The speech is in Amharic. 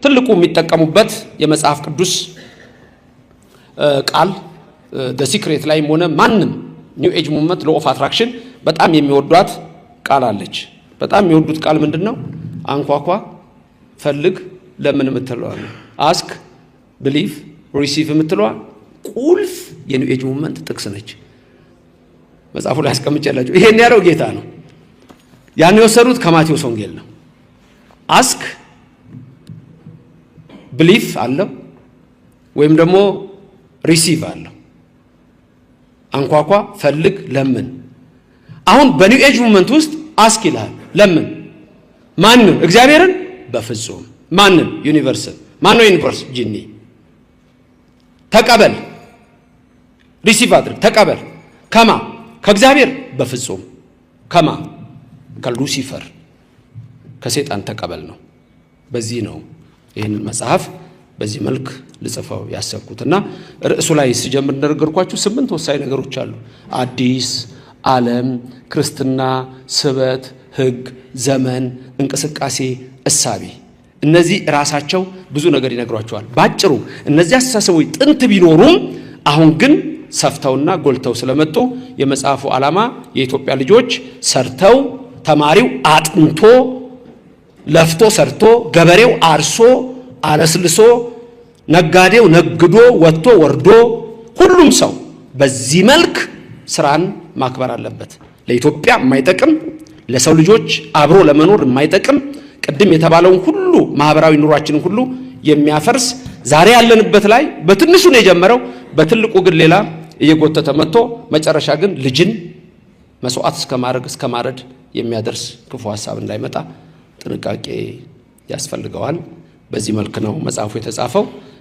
ትልቁ የሚጠቀሙበት የመጽሐፍ ቅዱስ ቃል the secret ላይም ሆነ ማንም ኒው ኤጅ ሙቭመንት ሎ ኦፍ አትራክሽን በጣም የሚወዷት ቃል አለች። በጣም የሚወዱት ቃል ምንድነው? አንኳኳ፣ ፈልግ፣ ለምን የምትለዋ አስክ፣ ቢሊቭ፣ ሪሲቭ የምትለዋ ቁልፍ የኒው ኤጅ ሙቭመንት ጥቅስ ነች። መጽሐፉ ላይ አስቀምጬላችሁ ይሄን ያለው ጌታ ነው። ያን የወሰዱት ከማቴዎስ ወንጌል ነው። አስክ ቢሊቭ አለው ወይም ደግሞ ሪሲቭ አለው። አንኳኳ፣ ፈልግ፣ ለምን። አሁን በኒው ኤጅ ሙቭመንት ውስጥ አስክ ይላል። ለምን? ማንን? እግዚአብሔርን? በፍጹም። ማንን? ዩኒቨርስን። ማን ነው ዩኒቨርስ? ጂኒ። ተቀበል፣ ሪሲቭ አድርግ፣ ተቀበል። ከማ? ከእግዚአብሔር? በፍጹም። ከማ? ከሉሲፈር፣ ከሰይጣን ተቀበል ነው። በዚህ ነው ይህንን መጽሐፍ በዚህ መልክ ልጽፈው ያሰብኩትና ርዕሱ ላይ ሲጀምር እንደነገርኳችሁ 8 ወሳኝ ነገሮች አሉ። አዲስ ዓለም፣ ክርስትና፣ ስበት፣ ህግ፣ ዘመን፣ እንቅስቃሴ፣ እሳቤ። እነዚህ ራሳቸው ብዙ ነገር ይነግሯቸዋል። ባጭሩ እነዚህ አስተሳሰቦች ጥንት ቢኖሩም አሁን ግን ሰፍተውና ጎልተው ስለመጡ የመጽሐፉ ዓላማ የኢትዮጵያ ልጆች ሰርተው፣ ተማሪው አጥንቶ ለፍቶ ሰርቶ፣ ገበሬው አርሶ አለስልሶ፣ ነጋዴው ነግዶ ወጥቶ ወርዶ ሁሉም ሰው በዚህ መልክ ስራን ማክበር አለበት። ለኢትዮጵያ የማይጠቅም ለሰው ልጆች አብሮ ለመኖር የማይጠቅም ቅድም የተባለውን ሁሉ ማህበራዊ ኑሯችንን ሁሉ የሚያፈርስ ዛሬ ያለንበት ላይ በትንሹ ነው የጀመረው፣ በትልቁ ግን ሌላ እየጎተተ መጥቶ መጨረሻ ግን ልጅን መስዋዕት እስከ ማረድ የሚያደርስ ክፉ ሐሳብ እንዳይመጣ ጥንቃቄ ያስፈልገዋል። በዚህ መልክ ነው መጽሐፉ የተጻፈው።